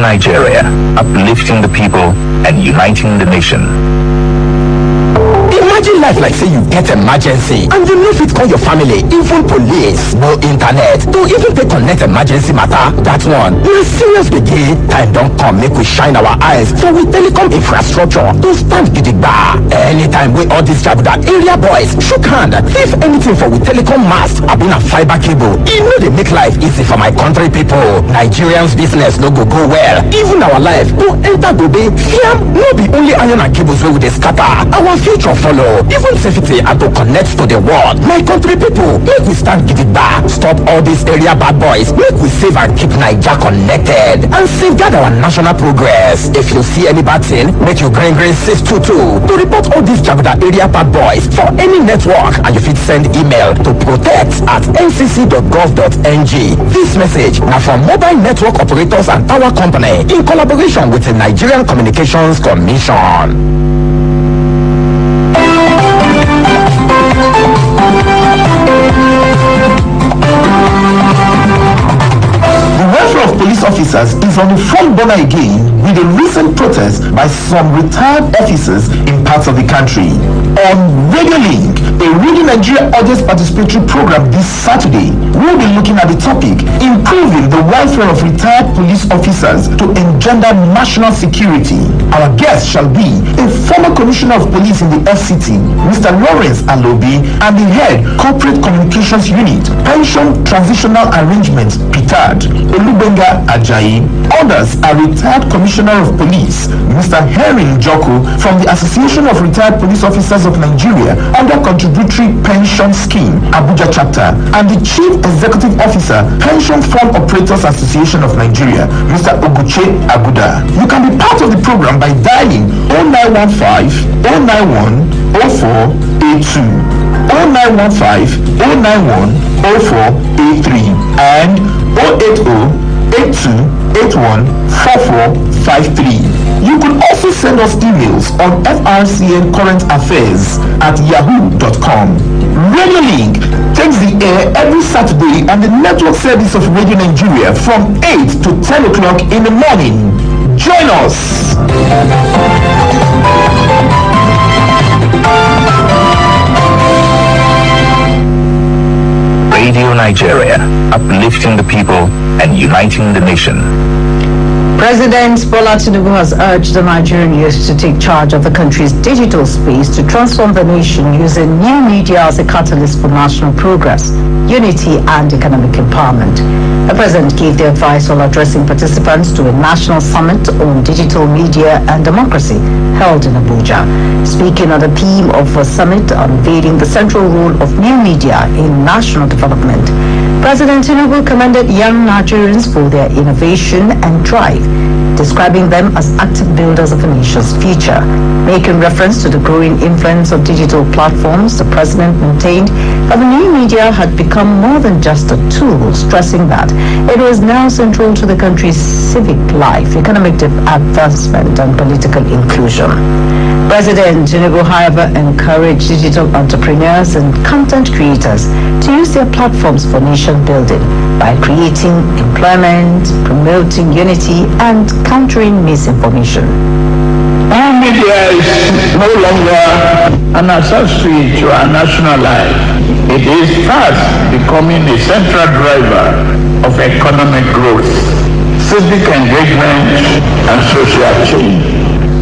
Nigeria, uplifting the people and uniting the nation. Imagine life like say you get emergency and you no fit call your family, even police, no internet to even take connect emergency matter. That one na serious gbege. Time don come make we shine our eyes for we telecom infrastructure to stand gidigba. Anytime wey all these jaguda area boys shook hand leave anything for we telecom mast abi na fiber cable, e no dey make life easy for my country people. Nigerians business no go well, even our life go enter gobe. Fiam no be only iron and cables wey we dey scatter, our future follow. Even safety and to connect to the world. My country people, make we stand gidigba. Stop all these area bad boys. Make we save and keep Naija connected and safeguard our national progress. If you see any bad thing, make you green safe too to report all these jaguda area bad boys for any network, and you fit send email to protect@ncc.gov.ng. This message now from mobile network operators and power company in collaboration with the Nigerian Communications Commission. The welfare of police officers is on the front burner again with a recent protest by some retired officers in parts of the country. On Radio Link, a Radio Nigeria audience participatory program this Saturday, we'll be looking at the topic, improving the welfare of retired police officers to engender national security. Our guest shall be a former commissioner of police in the FCT, Mr. Lawrence Alobi, and the head corporate communications unit, pension transitional arrangements, PITAD, Olubenga Ajayi. Others are retired commissioner of police, Mr. Henry Joko, from the Association of Retired Police Officers of Nigeria under Contributory Pension Scheme, Abuja chapter, and the Chief Executive Officer, Pension Fund Operators Association of Nigeria, Mr. Oguche Aguda. You can be part of the program by dialing 0915 091 0482, 0915 091 0483, and 080-8281-4453. You could also send us emails on frcncurrentaffairs@yahoo.com. Radio Link takes the air every Saturday on the network service of Radio Nigeria from 8 to 10 o'clock in the morning. Join us. Radio Nigeria, uplifting the people and uniting the nation. President Bola Tinubu has urged the Nigerian youth to take charge of the country's digital space to transform the nation using new media as a catalyst for national progress, unity and economic empowerment. The president gave the advice while addressing participants to a national summit on digital media and democracy held in Abuja. Speaking on the theme of a summit unveiling the central role of new media in national development, President Tinubu commended young Nigerians for their innovation and drive, describing them as active builders of a nation's future. Making reference to the growing influence of digital platforms, the president maintained that the new media had become more than just a tool, stressing that it was now central to the country's civic life, economic advancement, and political inclusion. President Tinubu, however, encouraged digital entrepreneurs and content creators to use their platforms for nation building by creating employment, promoting unity, and countering misinformation. Our media is no longer an accessory to our national life. It is fast becoming a central driver of economic growth, civic engagement, and social change.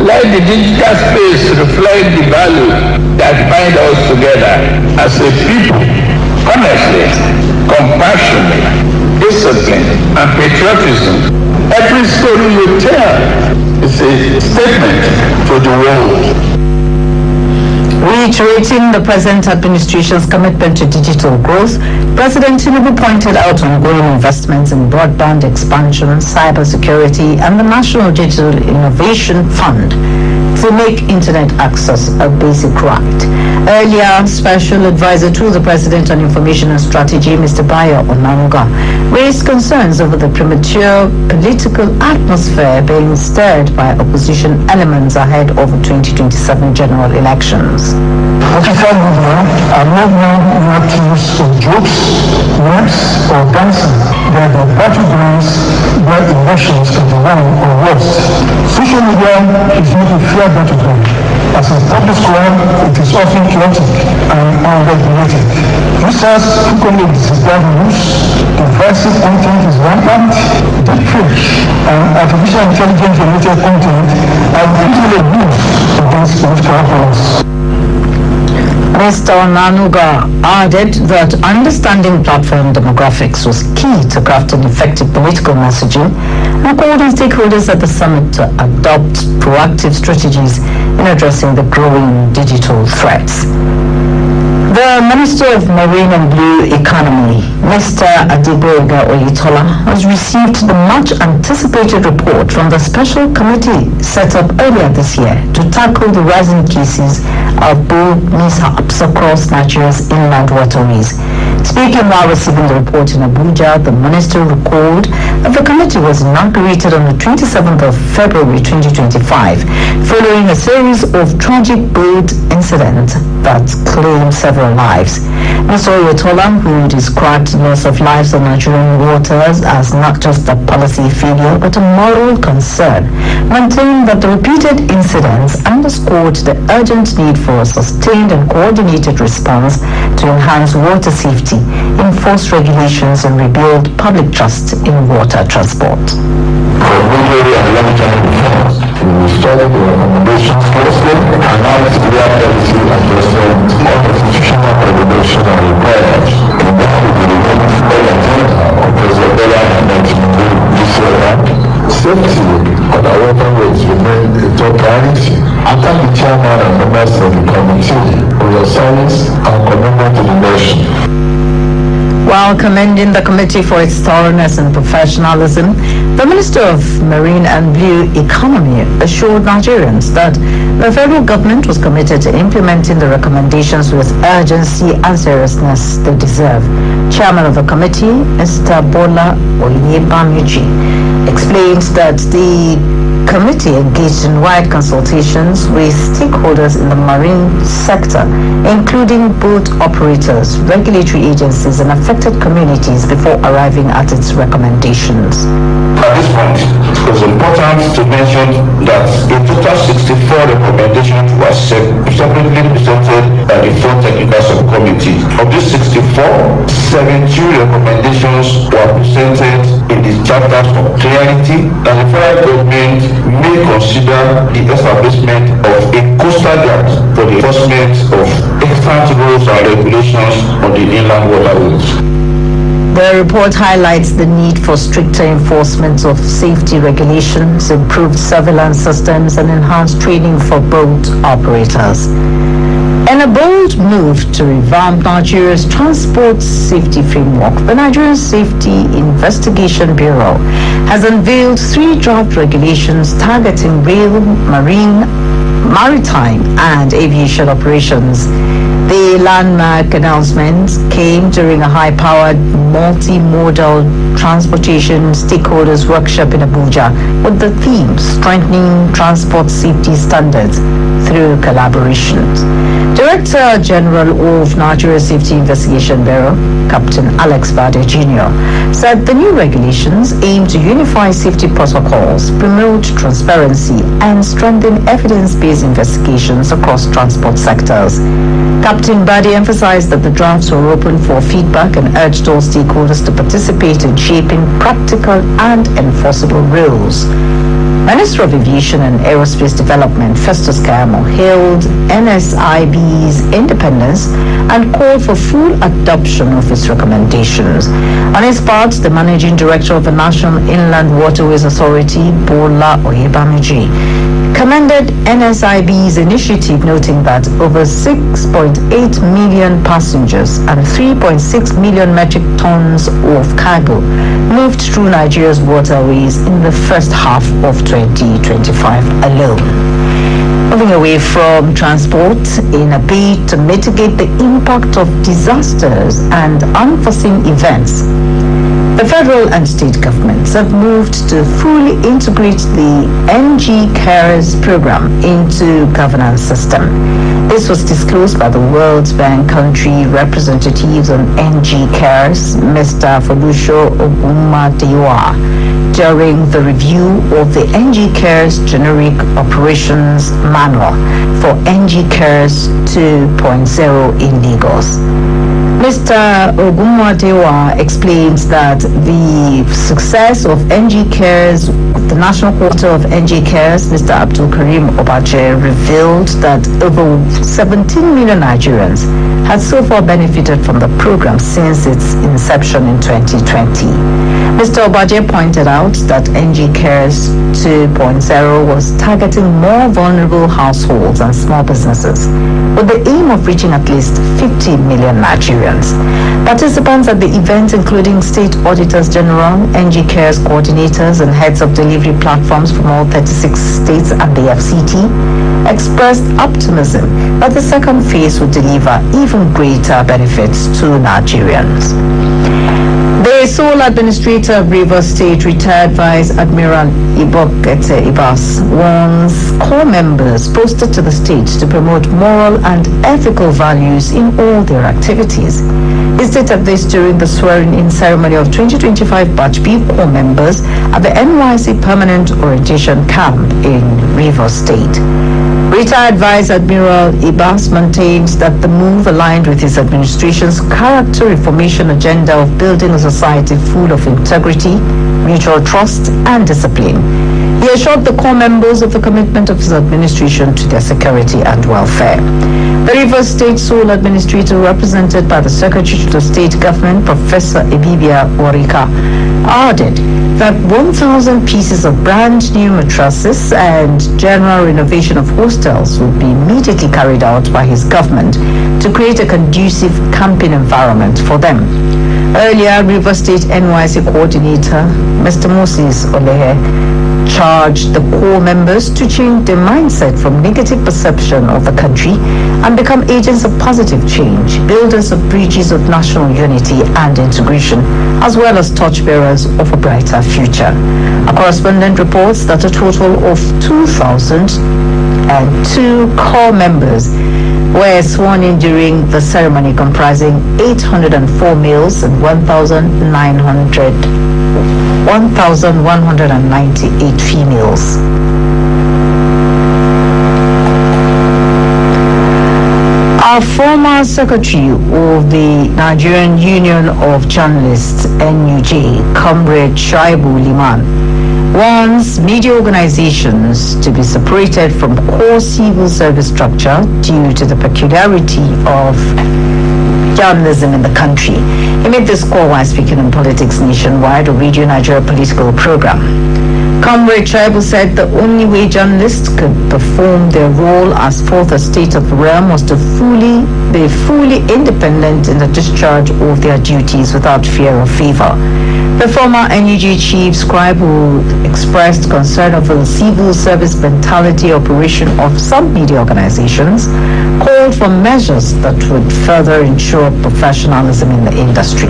Let the digital space reflect the value that bind us together as a people, honestly, compassionate, discipline, and patriotism. Every story you tell is a statement to the world. Reiterating the present administration's commitment to digital growth, President Tinubu pointed out ongoing investments in broadband expansion, cybersecurity, and the National Digital Innovation Fund to make internet access a basic right. Earlier, Special Advisor to the President on Information and Strategy, Mr. Bayo Onanga, raised concerns over the premature political atmosphere being stirred by opposition elements ahead of the 2027 general elections. Digital media are not mere tools for jokes, memes, or dancing. They are the battlegrounds where emotions can be won or lost. Social media is not a fair battleground. As a public square, it is often chaotic and unregulated. Users frequently disregard rules, divisive content is rampant, deepfake and artificial intelligence related content are usually used against political opponents. Mr. Nanuga added that understanding platform demographics was key to crafting effective political messaging and called on stakeholders at the summit to adopt proactive strategies in addressing the growing digital threats. The Minister of Marine and Blue Economy, Mr. Adeboyega Oyetola, has received the much-anticipated report from the special committee set up earlier this year to tackle the rising cases of boat mishaps across Nigeria's inland waterways. Speaking while receiving the report in Abuja, the minister recalled that the committee was inaugurated on the 27th of February 2025, following a series of tragic boat incidents that claimed several lives. Mr. Oyetola, who described loss of lives on Nigerian waters as not just a policy failure but a moral concern, maintained that the repeated incidents underscored the urgent need for a sustained and coordinated response to enhance water safety, enforce regulations, and rebuild public trust in water transport. For medium and long-term reforms, we will study the recommendations closely, analyze their policy adjustment, all institutional regulation and requirements, in line with the remaining full agenda of President Bola Ahmed Tinubu this year. Safety on our waterways remains a top priority. I thank the chairman and members of the committee for your service and commitment to the nation. While commending the committee for its thoroughness and professionalism, the Minister of Marine and Blue Economy assured Nigerians that the federal government was committed to implementing the recommendations with urgency and seriousness they deserve. Chairman of the committee, Mr. Bola Oyebamiji, explained that the committee engaged in wide consultations with stakeholders in the marine sector, including boat operators, regulatory agencies, and affected communities before arriving at its recommendations. At this point, it was important to mention that a total 64 recommendations were separately presented by the full technical subcommittee. Of these 64, 72 recommendations were presented in the chapters of clarity that the federal government may consider the establishment of a coastal guard for the enforcement of extant rules and regulations on the inland waterways. The report highlights the need for stricter enforcement of safety regulations, improved surveillance systems, and enhanced training for boat operators. In a bold move to revamp Nigeria's transport safety framework, the Nigerian Safety Investigation Bureau has unveiled 3 draft regulations targeting rail, maritime, and aviation operations. The landmark announcement came during a high-powered multimodal transportation stakeholders workshop in Abuja with the theme Strengthening Transport Safety Standards through Collaborations. Director General of Nigeria Safety Investigation Bureau, Captain Alex Bade Jr., said the new regulations aim to unify safety protocols, promote transparency, and strengthen evidence-based investigations across transport sectors. Captain Bade emphasized that the drafts were open for feedback and urged all stakeholders to participate in shaping practical and enforceable rules. Minister of Aviation and Aerospace Development Festus Kayamo hailed NSIB's independence and called for full adoption of its recommendations. On his part, the Managing Director of the National Inland Waterways Authority, Bola Oyebamiji, commended NSIB's initiative, noting that over 6.8 million passengers and 3.6 million metric tons of cargo moved through Nigeria's waterways in the first half of 2025 alone. Moving away from transport, in a bid to mitigate the impact of disasters and unforeseen events, the The federal and state governments have moved to fully integrate the NG Cares program into governance system. This was disclosed by the World Bank country representatives on NG Cares, Mr. Folusho Ogunmadewa, during the review of the NG Cares Generic Operations Manual for NG Cares 2.0 in Lagos. Mr. Ogunmadewa explains that the success of NG Cares, the national quarter of NG Cares, Mr. Abdul Karim Obaje, revealed that over 17 million Nigerians had so far benefited from the program since its inception in 2020. Mr. Obaje pointed out that NG Cares 2.0 was targeting more vulnerable households and small businesses with the aim of reaching at least 50 million Nigerians. Participants at the event, including State Auditors General, NG Cares coordinators, and heads of delivery platforms from all 36 states and the FCT, expressed optimism that the second phase would deliver even greater benefits to Nigerians. The sole administrator of Rivers State, retired Vice Admiral Ibokete Ibas, warns core members posted to the state to promote moral and ethical values in all their activities. He stated this during the swearing-in ceremony of 2025 Batch B core members at the NYC Permanent Orientation Camp in Rivers State. Retired Vice Admiral Ibas maintains that the move aligned with his administration's character reformation agenda of building a society full of integrity, mutual trust, and discipline. He assured the core members of the commitment of his administration to their security and welfare. The Rivers State sole administrator, represented by the Secretary to the State Government, Professor Ebibia Warika, added that 1,000 pieces of brand new mattresses and general renovation of hostels will be immediately carried out by his government to create a conducive camping environment for them. Earlier, Rivers State NYC coordinator, Mr. Moses Olehe, charged the core members to change their mindset from negative perception of the country and become agents of positive change, builders of bridges of national unity and integration, as well as torchbearers of a brighter future. A correspondent reports that a total of 2,002 core members were sworn in during the ceremony, comprising 804 males and 1,198 females. Our former secretary of the Nigerian Union of Journalists, NUJ, Comrade Shaibu Liman, wants media organizations to be separated from core civil service structure due to the peculiarity of journalism in the country. He made this call while speaking on Politics Nationwide, a Radio Nigeria political program. Comrade Tribal said the only way journalists could perform their role as fourth estate of the realm was to be fully independent in the discharge of their duties without fear or favor. The former NUG chief scribe, who expressed concern over the civil service mentality operation of some media organizations, called for measures that would further ensure professionalism in the industry.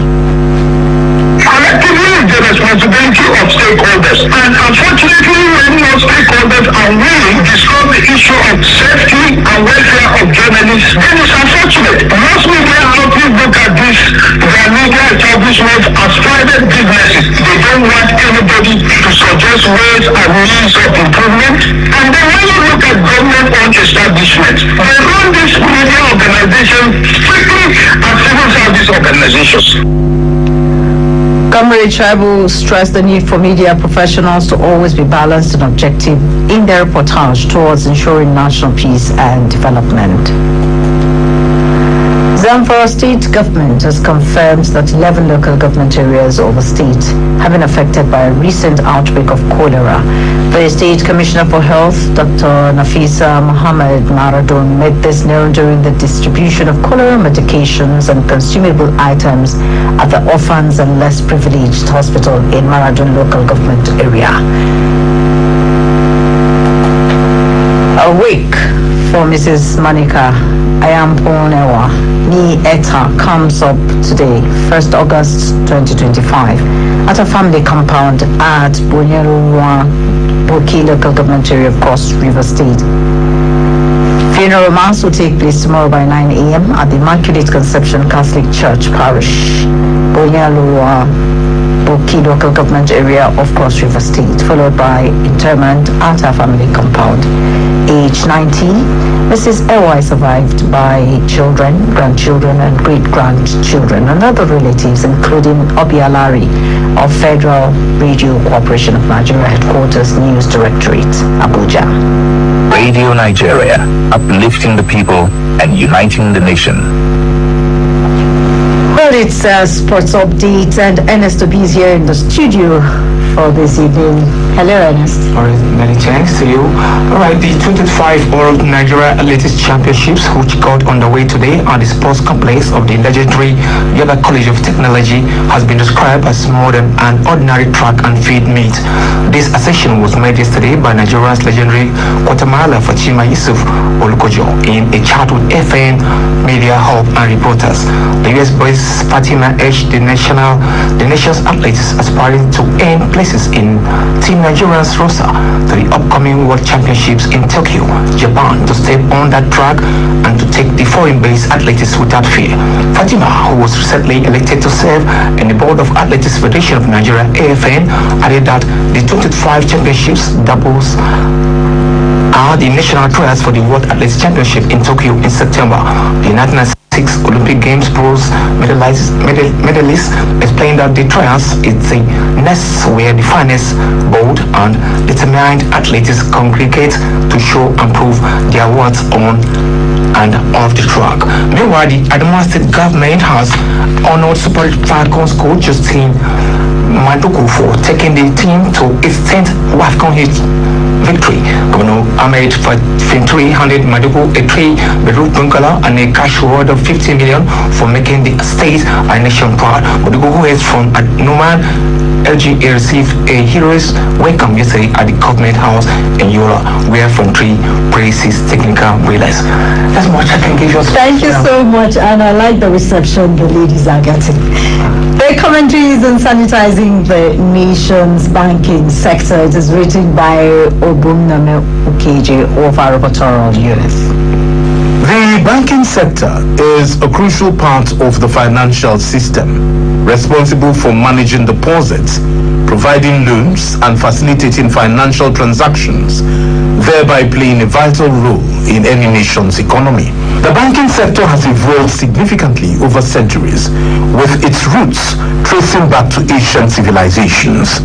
Collectively, the responsibility of stakeholders. And unfortunately, when more stakeholders are willing to discuss the issue of safety and welfare of journalists, then it's unfortunate. Most media outlets look at this, their media establishments as private businesses. They don't want anybody to suggest ways and means of improvement. And then when you look at government-owned establishments, they run these media organizations strictly as civil service organizations. Comrade Tribal stressed the need for media professionals to always be balanced and objective in their reportage towards ensuring national peace and development. Zamfara state government has confirmed that 11 local government areas of the state have been affected by a recent outbreak of cholera. The State Commissioner for Health, Dr. Nafisa Mohammed Maradon, made this known during the distribution of cholera medications and consumable items at the Orphans and Less Privileged Hospital in Maradon local government area. A week from Mrs. Monica Ayamponewa Ni Eta comes up today, 1st August 2025, at a family compound at Bonyerua, Boki local government area of Cross River State. Funeral mass will take place tomorrow by 9 a.m. at the Immaculate Conception Catholic Church Parish, Bonyerua, Boki local government area of Cross River State, followed by interment at her family compound. Age 90, Mrs. Ewa is survived by children, grandchildren, and great-grandchildren and other relatives, including Obialari of Federal Radio Corporation of Nigeria Headquarters News Directorate, Abuja. Radio Nigeria, uplifting the people and uniting the nation. Well, it's a sports update, and Ernest Obi is here in the studio for this evening. Hello, Ernest. All right, many thanks to you. All right, the 2025 World Nigeria Athletics Championships, which got underway today at the sports complex of the legendary Yoba College of Technology, has been described as more than an ordinary track and field meet. This assertion was made yesterday by Nigeria's legendary quartermiler Fatima Yusuf Olukojo in a chat with FN Media Hub and reporters. The US boys Fatima edged the nation's athletes aspiring to earn places in Team Nigeria's roster to the upcoming World Championships in Tokyo, Japan, to step on that track and to take the foreign-based athletes without fear. Fatima, who was recently elected to serve in the Board of Athletics Federation of Nigeria (AFN), added that the 2025 Championships doubles are the national trials for the World Athletics Championship in Tokyo in September. The 1996 Olympic Games bronze medalists explained that the trials is a nest where the finest, bold and determined athletes congregate to show and prove their worth on and off the track. Meanwhile, the Adamawa State government has honored Super Falcons coach Justin Maduku for taking the team to its 10th WAFCON victory. Governor Ahmed Fintri handed Maduku a 3-bedroom bungalow and a cash reward of 50 million for making the state a nation proud. Maduku, who is from Numan, LGA, received a hero's welcome yesterday at the government house in Yola, where Fintri praised his technical realize. That's much I can give you. Thank you so much, and I like the reception the ladies are getting. The commentaries on sanitizing the nation's banking sector. It is written by Obumname Ukeje of our reportorial unit. The banking sector is a crucial part of the financial system, responsible for managing deposits, providing loans, and facilitating financial transactions, thereby playing a vital role in any nation's economy. The banking sector has evolved significantly over centuries, with its roots tracing back to ancient civilizations.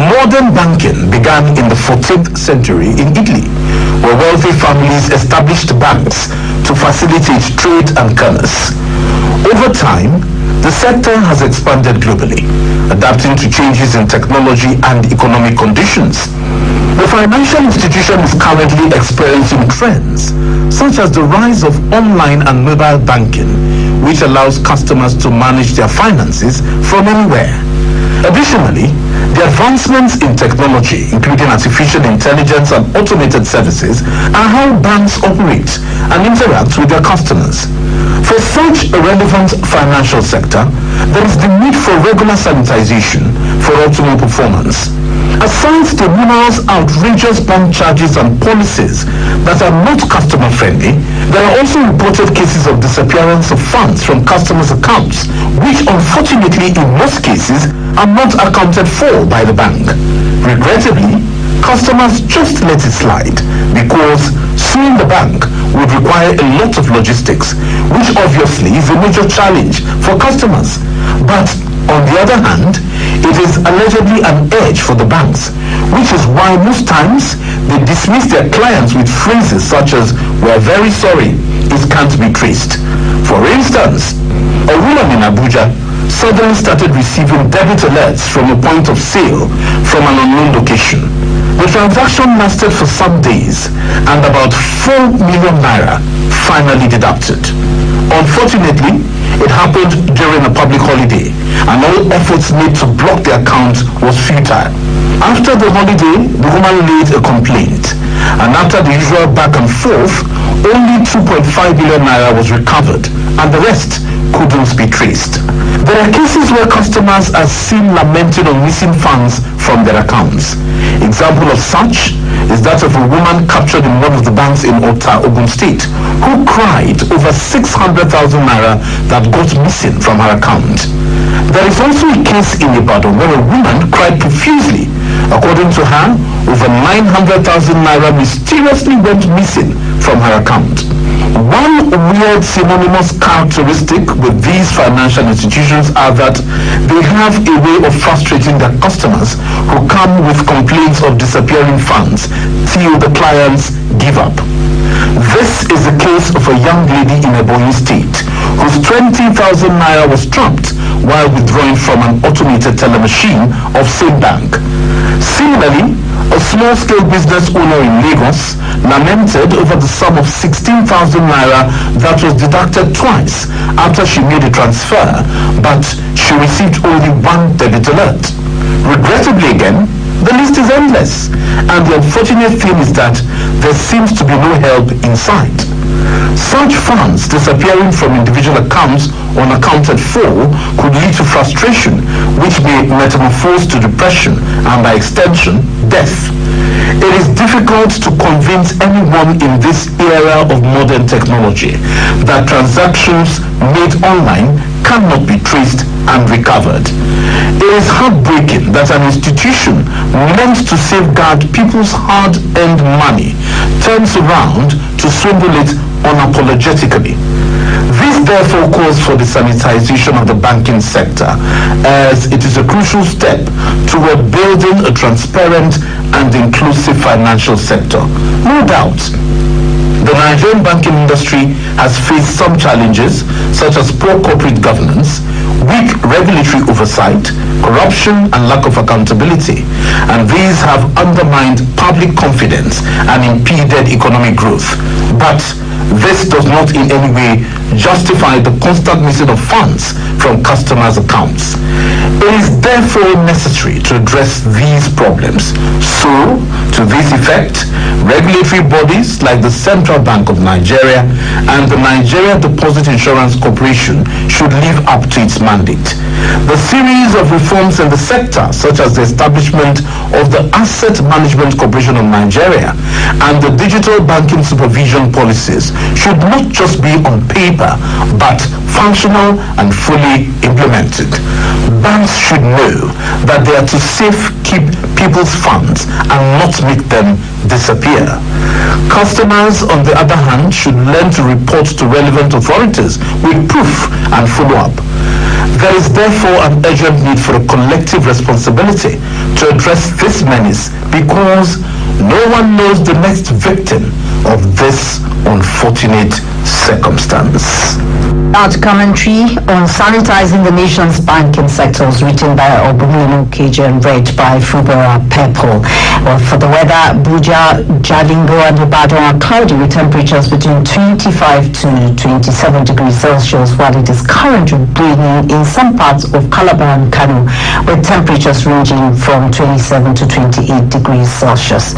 Modern banking began in the 14th century in Italy, where wealthy families established banks to facilitate trade and commerce. Over time, the sector has expanded globally, adapting to changes in technology and economic conditions. The financial institution is currently experiencing trends such as the rise of online and mobile banking, which allows customers to manage their finances from anywhere. Additionally, the advancements in technology, including artificial intelligence and automated services, are how banks operate and interact with their customers. For such a relevant financial sector, there is the need for regular sanitization for optimal performance. Aside the numerous outrageous bank charges and policies that are not customer friendly, there are also reported cases of disappearance of funds from customers' accounts, which unfortunately in most cases are not accounted for by the bank. Regrettably, customers just let it slide because suing the bank would require a lot of logistics, which obviously is a major challenge for customers. But on the other hand, it is allegedly an edge for the banks, which is why most times they dismiss their clients with phrases such as, "We're very sorry, it can't be traced." For instance, a woman in Abuja suddenly started receiving debit alerts from a point of sale from an unknown location. The transaction lasted for some days and about 4 million naira finally deducted. Unfortunately, it happened during a public holiday and all efforts made to block the account was futile. After the holiday, the woman laid a complaint and after the usual back and forth, only 2.5 billion naira was recovered, and the rest couldn't be traced. There are cases where customers are seen lamenting on missing funds from their accounts. Example of such is that of a woman captured in one of the banks in Ota, Ogun State, who cried over 600,000 naira that got missing from her account. There is also a case in Ibadan where a woman cried profusely. According to her, over 900,000 naira mysteriously went missing from her account. One weird synonymous characteristic with these financial institutions are that they have a way of frustrating their customers who come with complaints of disappearing funds till the clients give up. This is the case of a young lady in Ebonyi State whose 20,000 naira was trapped while withdrawing from an automated teller machine of same bank. Similarly, a small-scale business owner in Lagos lamented over the sum of 16,000 naira that was deducted twice after she made a transfer, but she received only one debit alert. Regrettably again, the list is endless, and the unfortunate thing is that there seems to be no help in sight. Such funds disappearing from individual accounts unaccounted for could lead to frustration, which may metamorphose to depression and, by extension, death. It is difficult to convince anyone in this era of modern technology that transactions made online cannot be traced and recovered. It is heartbreaking that an institution meant to safeguard people's hard-earned money turns around to swindle it unapologetically. This therefore calls for the sanitization of the banking sector, as it is a crucial step toward building a transparent and inclusive financial sector. No doubt, the Nigerian banking industry has faced some challenges, such as poor corporate governance, weak regulatory oversight, corruption, and lack of accountability, and these have undermined public confidence and impeded economic growth. But this does not in any way justify the constant missing of funds from customers' accounts. It is therefore necessary to address these problems. So, to this effect, regulatory bodies like the Central Bank of Nigeria and the Nigeria Deposit Insurance Corporation should live up to its mandate. The series of reforms in the sector, such as the establishment of the Asset Management Corporation of Nigeria and the digital banking supervision policies, should not just be on paper, but functional and fully implemented. Banks should know that they are to keep people's funds and not make them disappear. Customers, on the other hand, should learn to report to relevant authorities with proof and follow-up. There is therefore an urgent need for a collective responsibility to address this menace, because no one knows the next victim of this unfortunate circumstance. That commentary on sanitizing the nation's banking sector was written by Obumino KJ and read by Fubera Purple. Well, for the weather, Abuja, Jalingo and Ibadan are cloudy with temperatures between 25 to 27 degrees Celsius, while it is currently raining in some parts of Calabar and Kano, with temperatures ranging from 27 to 28 degrees Celsius.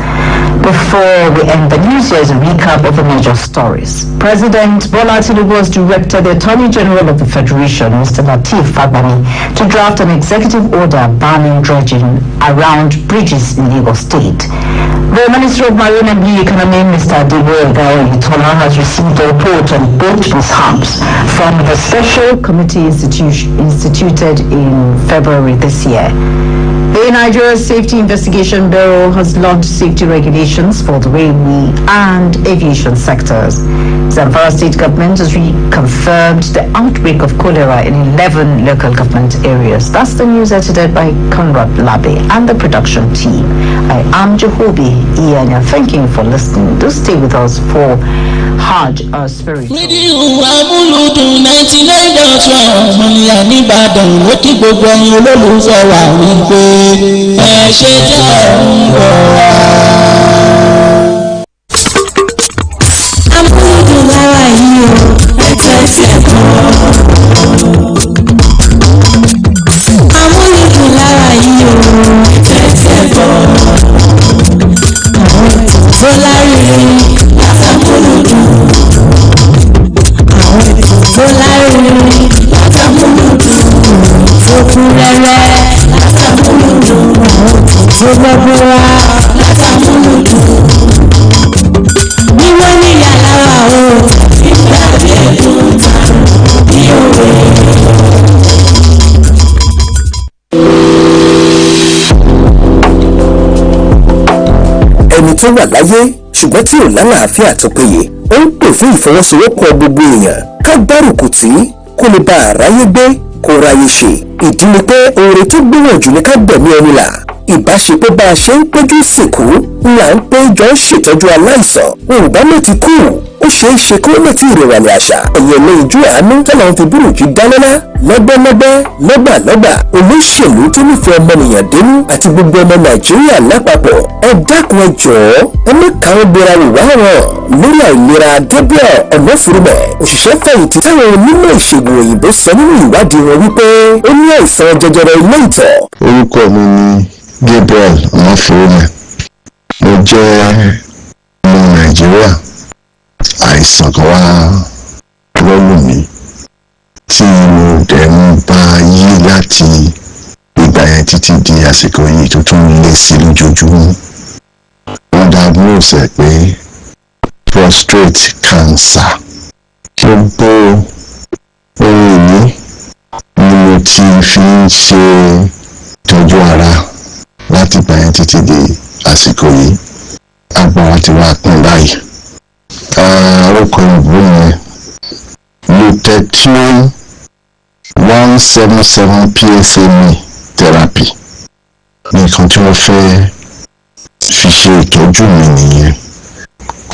Before we end the news, here is a recap of the major stories. President Bola Tinubu has directed the Attorney General of the Federation, Mr. Lateef Fagbemi, to draft an executive order banning dredging around bridges in Lagos State. The Minister of Marine and Blue Economy, Mr. Adebo Itola, has received a report on boat mishaps from the Special Committee instituted in February this year. The Nigeria Safety Investigation Bureau has launched safety regulations for the railway and aviation sectors. Zamfara State Government has reconfirmed the outbreak of cholera in 11 local government areas. That's the news edited by Conrad Labe and the production team. I am Jehobi Iyanya. Thank you for listening. Do stay with us for Hajj Spiritual. Amuludun 99.1 Moniya ní Ibadan ó kí gbogbo ẹ̀yin olólùfẹ́ wa wípé ẹ ṣe jẹ́ ń bọ̀ wá. Amuludun lára yìí o ẹ tẹ̀sẹ̀ bọ̀. Amuludun lára yìí o ẹ tẹ̀sẹ̀ bọ̀. lárinrin látàmúlùdùn. Àwọn ètò tó lárinrin látàmúlùdùn. Tó kún rẹ́rẹ́ látàmúlùdùn. Àwọn ètò tó gbọ́gbọ́ wá látàmúlùdùn. Bí wọ́n ní yàrá wa o, ìgbà díẹ̀ tó ń ta bí òwe. Ẹni tó wà láyé ṣùgbọ́n tí ò lálàáfíà tó péye ó ń pè fún ìfọwọ́sowọ́pọ̀ gbogbo èèyàn ká gbárùkù tí kó lè bá àráyé gbé kó ráyé ṣe. Ìdí ni pé oore tó gbìyànjú ní ká gbẹ̀mí ẹni là. Ìbáṣepọ̀ bá a ṣe ń péjú sìnkú là ń péjọ ṣètọ́jú aláìsàn. Yorùbá ló ti kú ó ṣeé ṣe kó lè ti ìrẹ̀wàlẹ̀ àṣà. Ẹ̀yẹ̀ lè ijó àánú tọ́lá ń fi búrùjú dánilá lọ́gbẹ́lọ́gbẹ́ lọ́gbàlọ́gbà olóṣèlú tó nífẹ̀ẹ́ ọmọnìyàn dénú àti gbogbo ọmọ Nàìjíríà lápapọ̀. Ẹ dákun ẹ jọ̀ọ́ ẹ má káwọn gbéra wò wá ràn lórí àìlera Gabriel Ọ̀nàfúrúmẹ̀ òṣìṣẹ́ fẹ̀yìntì táwọn onímọ̀ ìṣègùn òyìnbó sọ nínú ìwádìí wọn wípé ó ní àìsàn jẹjẹrẹ ilé ìtọ̀. Orúkọ mi ni Gabriel Ọ̀nàfúrúmẹ̀. Mo jẹ́ ọmọ Nàìjíríà. Àìsàn kan wá lọ́lù mi tí mo dẹ̀ ń bá yí láti ìgbà yẹn títí di àsìkò yìí tó tún lé sí lójoojúmọ́. Wọ́n diagnose ẹ̀ pé prostate cancer. Gbogbo ohun ìní ni mo ti fi ń ṣe ìtọ́jú ara láti ìgbà yẹn títí di àsìkò yìí. Agbára ti wá pín báyìí. Orúkọ ìbò yẹn Lutetium 177 PSMA therapy nìkan tí wọ́n fẹ́ fi ṣe ìtọ́jú mi nìyẹn.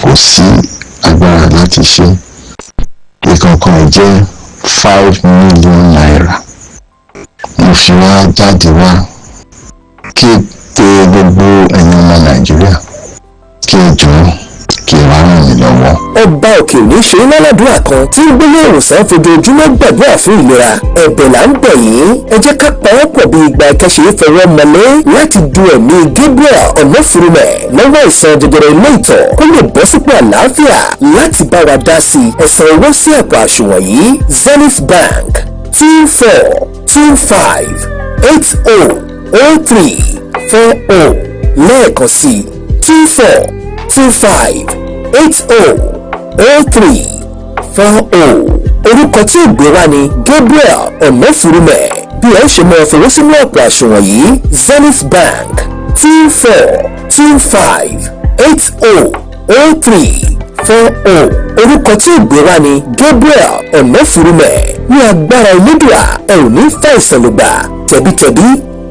Kò sí agbára láti ṣe. Ìkọ̀ọ̀kan jẹ́ 5 million naira. Mo fi wá jáde wá kéde gbogbo ẹ̀yin ọmọ Nàìjíríà kí ẹ jọ̀ọ́ kí ẹ wá ràn mí lọ́wọ́. Ọba òkè òní ṣe lálàdúrà kan tí ń gbélé ìwòsàn fojoojúmọ́ gbàdúrà fún ìlera. Ẹ̀bẹ̀ là ń bẹ̀ yín ẹ jẹ́ ká pawọ́pọ̀ bí ìgbà ìkẹsẹ̀ ìfẹ̀wọ́ mọ́lẹ́ láti du ẹ̀mí Gabriel Ọ̀nàfúrúmẹ̀ lọ́wọ́ ìsàn jẹjẹrẹ ilé ìtọ̀ kó lè bọ́ sípò àlàáfíà. Láti bá wa dá sí ẹ̀sán owó sí àpò àṣùwọ̀n yìí Zenith Bank 2425800340 lẹ́ẹ̀kan sí 2425800340. Orúkọ tí ìgbé wa ni Gabriel Ọ̀nàfúrúmẹ̀. Bí ẹ ṣe máa fowó sínú àpò àṣùwọ̀n yìí Zenith Bank 2425800340. Orúkọ tí ìgbé wa ni Gabriel Ọ̀nàfúrúmẹ̀. Ní agbára Elédùà ẹ ò ní fàìsàn lùgbà tẹ̀bítẹ̀bí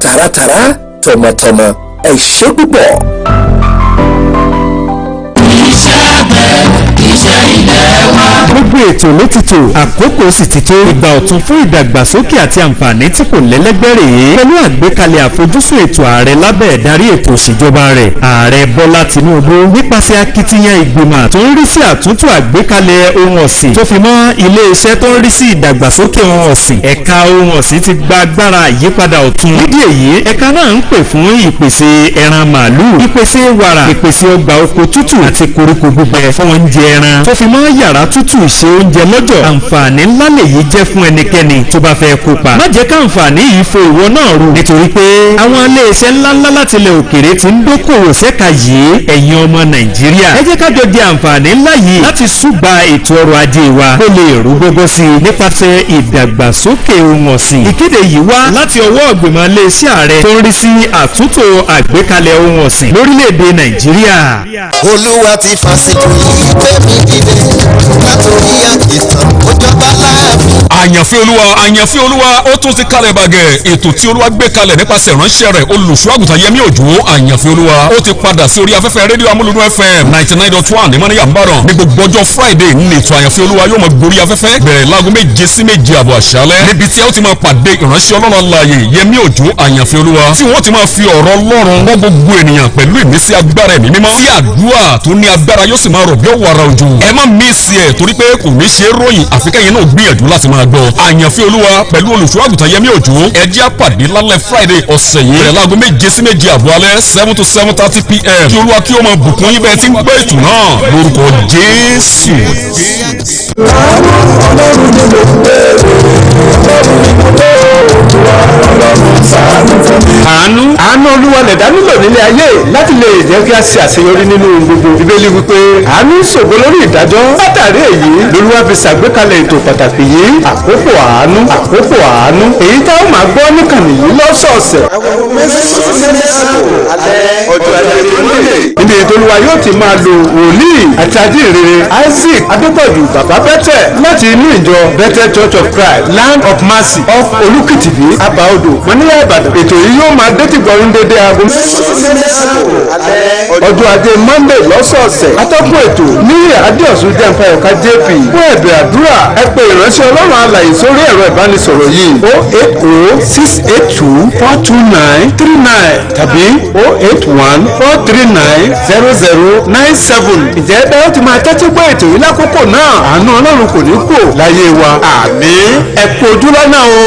tààràtàrà tọmọtọmọ. Ẹ ṣé púpọ̀. Gbogbo ètò ló ti tò àkókò sì ti tó ìgbà ọ̀tun fún ìdàgbàsókè àti àǹfààní tí kò lẹ́lẹ́gbẹ́ rèé pẹ̀lú àgbékalẹ̀ àfojúsùn ètò ààrẹ lábẹ́ ìdarí ètò òṣèjọba rẹ̀ ààrẹ Bọ́lá Tinubu nípasẹ̀ akitiyan ìgbìmọ̀ tó ń rí sí àtúntò àgbékalẹ̀ ohun ọ̀sìn tó fi mọ́ ilé-iṣẹ́ tó ń rí sí ìdàgbàsókè ohun ọ̀sìn ẹ̀ka ohun ọ̀sìn ti gba agbára àyípadà ọ̀tun nídìí èyí ẹ̀ka náà ń pè fún ìpèsè ẹran màálù ìpèsè wàrà ìpèsè ọgbà oko tútù àti koríko gbígbẹ fún oúnjẹ ẹran tó fi mọ́ yàrá tútù ṣe oúnjẹ lọ́jọ̀ àǹfààní ńlá lèyí jẹ́ fún ẹnikẹ́ni tó bá fẹ́ kópa má jẹ́ káǹfààní yìí fo ìwọ náà rú nítorí pé àwọn iléeṣẹ́ ńláńlá láti ilẹ̀ òkèèrè ti ń dókòwò ṣẹ́ka yìí ẹ̀yin ọmọ Nàìjíríà ẹ jẹ́ ká jọ jẹ àǹfààní ńlá yìí láti ṣùgbà ètò ọrọ̀ ajé wa kó lè rú gógó sí i nípasẹ̀ ìdàgbàsókè ohun ọ̀sìn ìkéde yìí wá láti ọwọ́ ìgbìmọ̀ iléeṣẹ́ ààrẹ tó ń rí sí àtúntò àgbékalẹ̀ ohun ọ̀sìn lórílẹ̀‐èdè Nàìjíríà. Olúwa ti fàṣìkò yìí gbé mi dìde látòrí àkìtàn ó jọba láàfin. àyànfẹ́ olúwa ó tún ti kalẹ̀ bàgẹ́ ètò tí olúwa gbé kalẹ̀ nípasẹ̀ ìránṣẹ́ rẹ̀ olùṣọ́ àgùntàn Yẹmí Òjó àyànfẹ́ olúwa ó ti padà sí orí afẹ́fẹ́ rédíò Amuludun FM 99.1 ní Moniya Ibadan ní gbogbo ọjọ́ Friday ní ètò àyànfẹ́ olúwa yóò máa gorí afẹ́fẹ́ bẹ̀rẹ̀ láago 7 sí 7:30 àṣálẹ́ níbi tí ẹ ó ti máa pàdé ìránṣẹ́ Ọlọ́run alààyè Yẹmí Òjó àyànfẹ́ olúwa tí wọ́n ti máa fi ọ̀rọ̀ Ọlọ́run bọ́ gbogbo ènìyàn pẹ̀lú ìmísí agbára ẹ̀mí mímọ́ tí àdúrà tó ní agbára yóò sì máa rọ̀ bí ọ̀wàrà òjò ẹ má mísì ẹ̀ torí pé kò kò ní ṣe é ròyìn àfikẹ́yìn náà gbìyànjú láti máa gbọ́. àyànfẹ́ olúwa pẹ̀lú olùṣọ́ àgùntàn Yẹmí Òjó ẹ jẹ́ á pàdé lálẹ́ Friday ọ̀sẹ̀ yìí bẹ̀rẹ̀ láago 7 sí 7 àbọ̀ alẹ́ 7 to 7:30 p.m. kí olúwa kí ó máa bùkún yín bẹ́ẹ̀ tí ń gbọ́ ètò náà lórúkọ Jésù. àánú olúwa lẹ̀dá nílò nílé ayé láti lè jẹ́ kí a ṣe àṣeyọrí nínú gbogbo. Bíbélì wípé àánú ṣògo lórí ìdájọ́. látàrí èyí lolúwa fi ṣàgbékalẹ̀ ètò pàtàkì yìí àkókò àánú èyí tá ó máa gbọ́ níkànnì yìí lọ́sọ̀ọ̀sẹ̀. ọjọ́ ajé Monday níbi ìtòlúwa yóò ti máa lo wòlíì àti ajínrere Isaac Adépọ̀jù bàbá bẹ́tẹ̀ láti inú ìjọ Bethel Church of Christ Land of Mercy of Olúkìtìbí Àbáodò Moniya Ìbàdàn. ètò yìí yóò máa dé ti gbọ̀rún dédé aago ọjọ́ ajé Monday lọ́sọ̀ọ̀sẹ̀. atọ́kùn ètò ní Adéọ̀sùn jẹ́nfà ọ̀ka JP fún ẹ̀bẹ̀ àdúrà ẹ pè ìránṣẹ́ Ọlọ́run alààyè sórí ẹ̀rọ ìbánisọ̀rọ̀ yìí 08068242939 tàbí 08143900097. ǹjẹ́ bẹ́ẹ̀ ti máa tẹ́tí gbọ́ ètò yìí lákòókò náà àánú Ọlọ́run kò ní kò láyé wa. àmín. ẹ kú ojú lọ́nà o.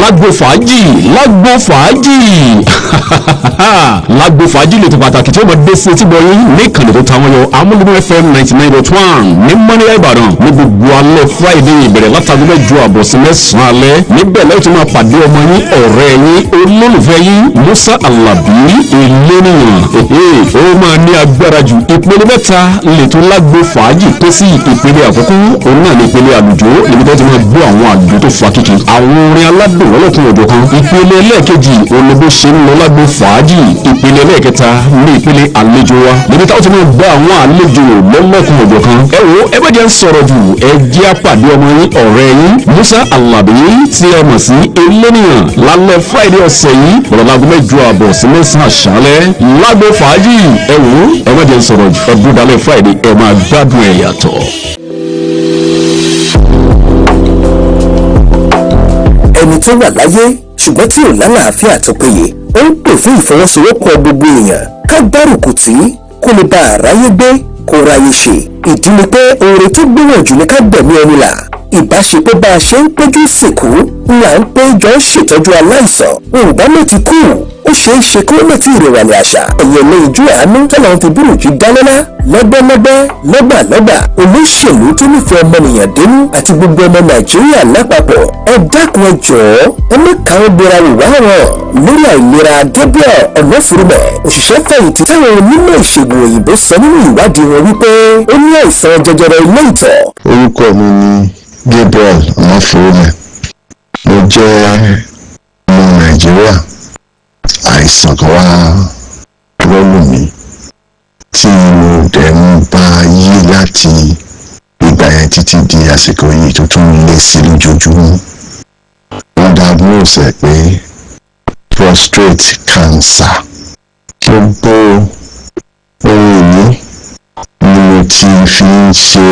lágbo fàájì lágbo fàájì lè tó pàtàkì tí ó mọ dé sí etí bọ yín ní ìkànnì tó ta wọn yọ Amuludun FM 99.1 ní Moniya Ìbàdàn ní gbogbo alẹ́ Friday ìbẹ̀rẹ̀ látago 8 àbọ̀ sí 9 alẹ́. níbẹ̀ lẹ́yìn tó máa pàdé ọmọ yín ọ̀rẹ́ yín olólùfẹ́ yín Musa Alabi Eleniyan. ó máa ní agbára jù. ìpele mẹ́ta lè tó lágbo fàájì tó sí ìpele àkọ́kọ́ òun náà ní ìpele àlùjọ níbi tó ti máa gbọ́ àwọn àlùjọ tó fa kíkì àwọn orin aládùn ọlọ́kùn òjò kan. ìpele ẹlẹ́ẹ̀kejì olóbó ṣe ń lọ lágbo fàájì. ìpele ẹlẹ́ẹ̀kẹta ní ìpele àlejò wa níbi táwọn ti máa gba àwọn àlejò lọ́lọ́kùn òjò kan. ẹ wo ẹ bá jẹ́ ń sọ̀rọ̀ jù ẹ jẹ́ àpàdé ọmọ yín ọ̀rẹ́ yín Musa Alabi tí ẹ mọ̀ sí Eleniyan lálẹ́ Friday ọ̀sẹ̀ yìí bọ̀dọ̀ láago 8 àbọ̀ sí 9 àṣálẹ́ lágbo fàájì. ẹ wo ẹ bá jẹ́ ń sọ̀rọ̀ jù ẹ dúró dalẹ́ Friday ẹ máa gbádùn ẹ̀ yàtọ̀. ẹni tó wà láyé ṣùgbọ́n tí ò lálàáfíà tó péye ó ń pè fún ìfọwọ́sowọ́pọ̀ gbogbo èèyàn ká gbárùkù tí kó lè bá àráyé gbé kó ráyé ṣe. ìdí ni pé oore tó gbìyànjú ní ká gbẹ̀mí ẹni là. ìbáṣepọ̀ bá a ṣe ń péjú sìnkú là ń péjọ ṣètọ́jú aláìsàn. òǹgbà ló ti kú ó ṣeé ṣe kó lè ti ìrẹ̀wàlẹ̀ àṣà. ẹ̀yẹ ní ìjú àánú tọ́lọ́run fi búrùjú dálọ́lá lọ́gbẹ́lọ́gbẹ́ lọ́gbàlọ́gbà olóṣèlú tó nífẹ̀ẹ́ ọmọnìyàn dénú àti gbogbo ọmọ Nàìjíríà lápapọ̀. ẹ dákun ẹ jọ̀ọ́ ẹ má káwọn gbéra wò wá ràn lórí àìlera Gabriel Ọ̀nàfúrúmẹ̀ òṣìṣẹ́ fẹ̀yìntì táwọn onímọ̀ ìṣègùn òyìnbó sọ nínú ìwádìí wọn wípé ó ní àìsàn jẹjẹrẹ ilé ìtọ̀. orúkọ mi ni Gabriel Ọ̀nàfúrúmẹ̀ mo jẹ́ ọmọ Nàìjíríà. àìsàn kan wá rọ́lù mi tí mo dẹ̀ ń bá yí láti ìgbà yẹn títí di àsìkò yìí tó tún lé sí lójoojúmọ́. wọ́n diagnose ẹ̀ pé prostate cancer. gbogbo ohun ìní ni mo ti fi ń ṣe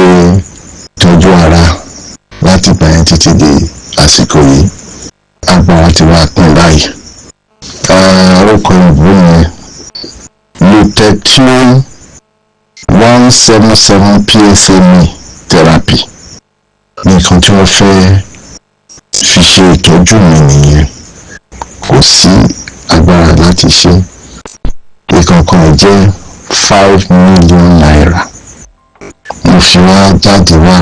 ìtọ́jú ara láti ìgbà yẹn títí di àsìkò yìí. agbára ti wá pín báyìí. orúkọ ìbò yẹn Lutetium 177 PSMA therapy nìkan tí wọ́n fẹ́ fi ṣe ìtọ́jú mi nìyẹn. kò sí agbára láti ṣe. ìkọ̀ọ̀kan jẹ́ 5 million naira. mo fi wá jáde wá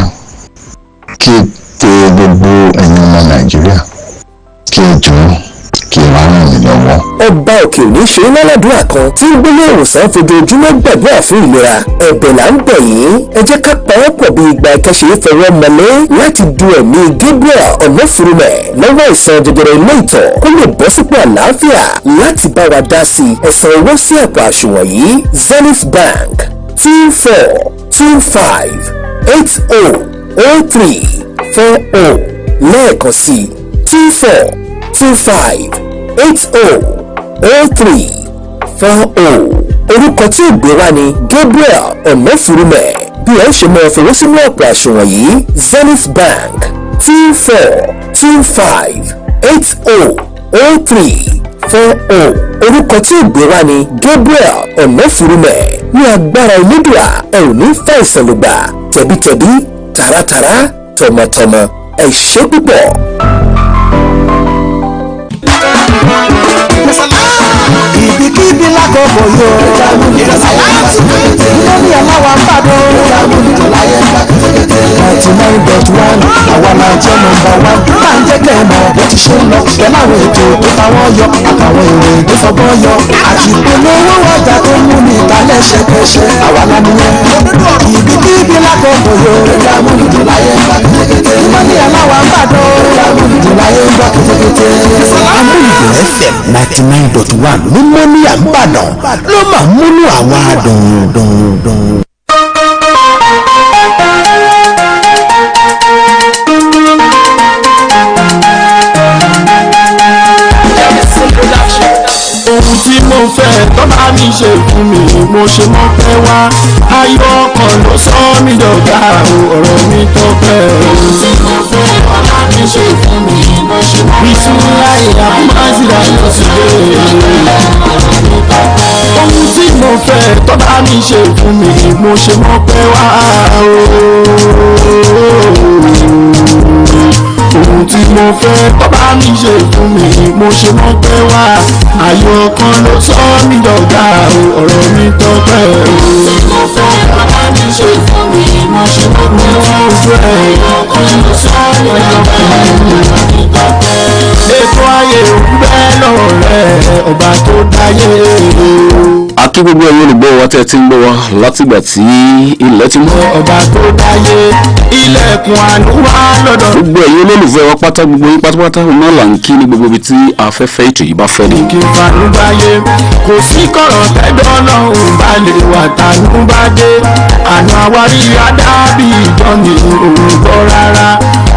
kí pé gbogbo ẹ̀yin ọmọ Nàìjíríà kí ẹ jọ̀ọ́ kí wàá ràn mí lọ́wọ́. ọba òkè òní ṣe lálàdúrà kan tí ń gbélé ìwòsàn fojoojúmọ́ gbàdúrà fún ìlera. ẹ̀bẹ̀ là ń bẹ̀ yín ẹ jẹ́ ká pawọ́pọ̀ bí ìgbà ìkẹ́ṣe fọwọ́ mọ́lé láti du ẹ̀mí Gabriel Ọ̀nàfúrúmẹ̀ lọ́wọ́ àìsàn jẹjẹrẹ ilé ìtọ̀ kó lè bọ́ sípò àlàáfíà. láti bá wa dá sí ẹ̀sán owó sí àpò àṣùwọ̀n yìí Zenith Bank 2425800340 lẹ́ẹ̀kan sí 2425800340. orúkọ tí ò gbé wá ní Gabriel Ọ̀nàfúrúmẹ̀. bí ẹ ṣe máa fowó sínú àpò àṣùwọ̀n yìí Zenith Bank 0340. orúkọ tí ò gbé wá ni Gabriel Ọ̀nàfúrúmẹ̀. ní agbára Elédùà ẹ ò ní fàìsàn lùgbà tẹ̀bítẹ̀bí tààràtàrà tọmọtọmọ ẹ ṣé púpọ̀. ibikíbi lákòókò yóò lórí aláwa ń bàdó 99.1 àwa la jẹ́ nọ́mbà 1 máa ń jẹ́ kẹ́ ẹ mọ̀ bó ti ṣe ń lọ pẹ̀láwọn ètò tó táwọn yọ àtàwọn èrè tó fọgbọ́n yọ àti ìpolówó ọjà tó mú ní ìtàlẹ̀ ṣẹkẹṣẹ àwa la nìyẹn ibikíbi lákòókò yóò lórí aláwa ń bàdó Amuludun FM 99.1 ní Moniya Ìbàdàn ló máa múnú àwọn adùn. ohun tí mo fẹ́ tó bá mi ṣe fún mi mo ṣe mọ́ fẹ́ wá ayọ̀ ọkàn ló sọ mí dọ̀gá ọ̀rọ̀ mi tó fẹ́. ohun tí mo fẹ́ tó bá mi ṣe fún mi mo ṣe mọ́ fẹ́ wá bisimilayi akumazira ló sì lè. ohun tí mo fẹ́ tó bá mi ṣe fún mi mo ṣe mọ́ fẹ́ wá ohun tí mo fẹ́ tó bá mi ṣe fún mi mo ṣe mọ́ pé wá ayọ̀ kan ló sọ mí dọ̀gá ọ̀rọ̀ mi tọ́pẹ́. ohun tí mo fẹ́ tó bá mi ṣe fún mi mo ṣe mọ́ pé wá ayọ̀ kan ló sọ mí dọ̀gá ọ̀rọ̀ mi tọ́pẹ́. ètò ayé òkúbẹ́ lọ́wọ́ rẹ̀ ọba tó dáyé. akí gbogbo ẹ̀yin olùgbọ́ wa tẹ́ ti ń gbọ́ wa látìgbà tí ilẹ̀ ti mọ́. ọba tó dáyé ilẹ̀kùn àánú wà lọ́dọ̀. gbogbo ẹ̀yin olólùfẹ́ wa pátá gbogbo yín pátápátá ọ̀nà là ń kí ní gbogbo ibi tí afẹ́fẹ́ ètò yìí bá fẹ́ ni. kí fanú báyé kò sí kọ̀rọ̀ tẹ́dọ̀ lọ́hùn bá lè wà tánú bá dé àná àwárí adábì ìjọ́ni òun gbọ́ rárá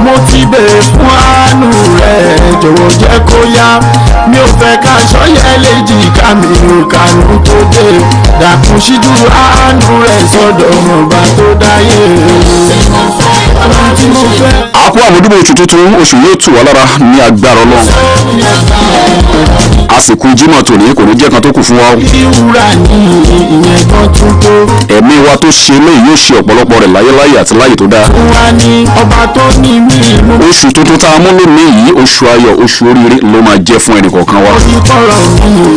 mo ti bèrè fún àánú rẹ̀ jọ̀wọ́ jẹ́ kó yá mi ò fẹ́ ká sọ́yẹ́ léjì ká mi ò kànú tó dé dàkún síjú àánú rẹ̀ sọ́dọ̀ ọba tó dáyé. ohun tí mo fẹ́. a kú àmójúbò oṣù tuntun oṣù yóò tù wá lára ní agbára Ọlọ́run àsìkò Jímọ̀ tòní kò ní jẹ́ kan tó kù fún wa o. ìwúra ní ìyẹn kan tún tó. ẹ̀mí wa tó ṣe léyìí yóò ṣe ọ̀pọ̀lọpọ̀ rẹ̀ láyéláyé àti láyé tó dáa. fún wa ní ọba tó ní mí. oṣù tuntun tá a mú lónìí yìí oṣù ayọ̀ oṣù oríire ló máa jẹ́ fún ẹnìkọ̀ọ̀kan wa. oníkọ̀rọ̀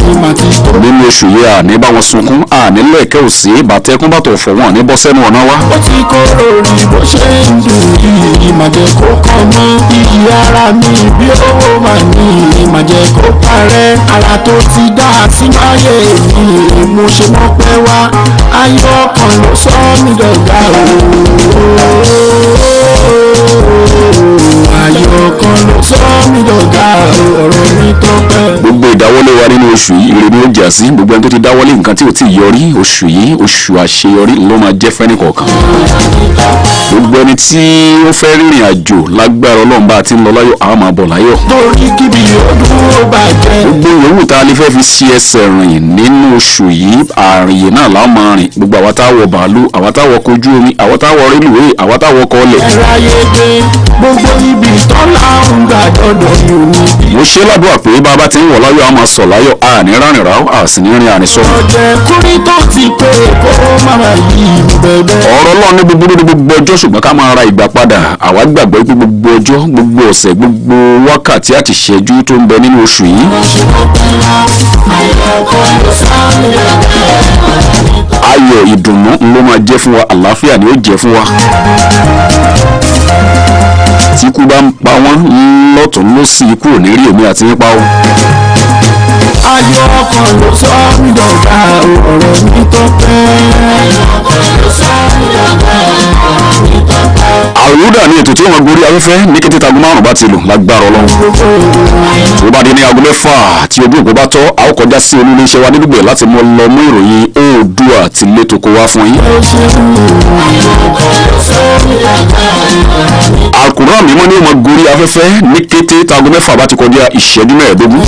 mi mà ti tó. nínú oṣù yìí àní bá wọn sunkún àní lẹ́ẹ̀kẹ́ òsì bàtẹ́kún bàtọ̀ fọ̀ wọn ní bọ́ sẹ́nu ọ̀nà wa. ó ti kóró rí bó ṣe ń dùn yìí ìmàjẹ́ kó kàn mọ́ iyì ara mi bí owó mà ní ìmàjẹ́ kó parẹ́ ara tó ti dá sínú ayé mi mo ṣe mọ́ pẹ́ wá ayọ̀ kan ló sọ mí dọ̀gá ayọ̀ kan ló sọ mí dọ̀gá ọ̀rọ̀ mi tọ́pẹ́. gbogbo ìdáwọ́lé wa nínú oṣù yìí ire ni ó jà sí gbogbo ẹni tó ti dáwọ́lé nǹkan tí ò tí ì yọrí oṣù yìí oṣù àṣeyọrí ló máa jẹ́ fẹ́nìkọ̀ọ̀kan. gbogbo ẹni tí ó fẹ́ rìnrìn àjò lágbára Ọlọ́run bá ti ń lọ láyọ̀ àwọn máa bọ̀ láyọ̀. torí kíbi ọdún ó bàjẹ́. gbogbo yòówù tá a lè fẹ́ fi ṣe ẹsẹ̀ rìn nínú oṣù yìí àrìyè náà la máa rìn gbogbo àwa tá a wọ bàálù àwa tá a wọ kojú omi àwa tá a wọ rélùwé àwa tá a wọ kọlẹ̀. ẹ̀rọ ayé gbé gbogbo ibi tọ́lá ń gbà dọ́dọ̀ yòówù. mo ṣe ládùúgbà pé bàbá ti ń wọ̀ láyọ̀ a máa sọ̀ láyọ̀ a ní rárìn rà á sì ní rìn àrìn sọ. ọ̀jẹ̀ kúrin tó ti pé kó máa yí bẹ̀bẹ̀. ọ̀rọ̀ Ọlọ́run ní búburú ní gbogbo ọjọ́ ṣùgbọ́n ká máa ra ìgbà padà àwa gbàgbọ́ pé gbogbo ọjọ́ gbogbo ọ̀sẹ̀ gbogbo wákàtí àti ìṣẹ́jú tó ń bẹ nínú oṣù yìí. ayọ̀ ìdùnnú ló máa jẹ́ fún wa àlàáfíà ni ó jẹ́ fún wa. tí ikú bá ń pa wọ́n lọ́tún lósì ikú ò ní rí èmi àti yín pa ó. ayọ̀ ọkàn ló sọ mí dọ̀gá ọ̀rọ̀ mi tọ́pẹ́. ayọ̀ ọkàn ló sọ mí dọ̀gá ọ̀rọ̀ mi tọ́pẹ́. àwòrán ní ètò tí wọ́n gorí afẹ́fẹ́ ní kété tagun márùn bá ti lò lágbára Ọlọ́run. tó bá di ní aago mẹ́fà tí ojú òpó bá tọ́ a ó kọjá sí olú iléeṣẹ́ wa nílùgbẹ̀ láti mọ lọ mú ìròyìn Oòduà tí létò kó wá fún yín. Al-Qur'an mímọ́ ní ìmọ̀ gorí afẹ́fẹ́ ní kété tagun mẹ́fà bá ti kọjá ìṣẹ́jú mẹ́ẹ̀ẹ́dógún.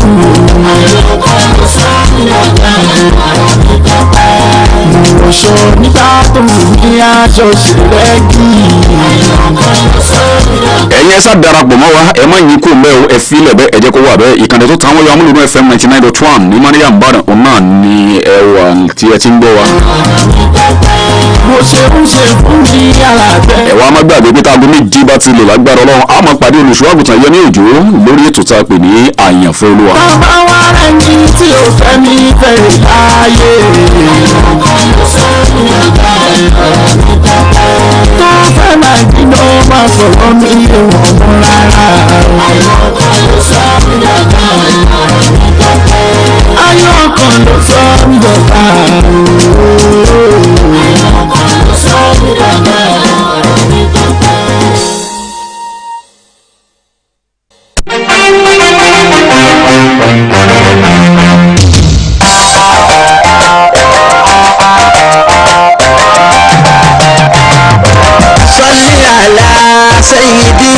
ṣo nígbà tó ní aṣọ ṣẹlẹ́gì. ẹ̀yin ẹ sá darapọ̀ mọ́ wa ẹ má yín kó mbẹ́ o ẹ fi ilẹ̀ bẹ́ẹ̀ ẹ jẹ́ kó wà bẹ́ẹ̀ ìkànnì tó tàn wọ́n yọ Amúlùdún FM 99.1 ní Moniya Ìbàdàn òun náà ni ẹ wà tí ẹ ti ń gbọ́ wa. mo ṣe ń ṣe fún mi alábẹ́. ẹ wá má gbàgbé pé táago méjì bá ti lè lágbára Ọlọ́run a máa pàdé olùṣọ́ àgùntàn Yẹmí Òjó lórí ètò tá a pè ní àyànfẹ́ Olúwa. bàbá wa rẹ̀ ní tí o fẹ́ mi fẹ́rẹ̀ láàyè. tó fẹ́ máa dínà máa sọ̀rọ̀ mi ìwọ̀n mú rárá. ayọ̀ kan ló sọ mí dọ̀tà.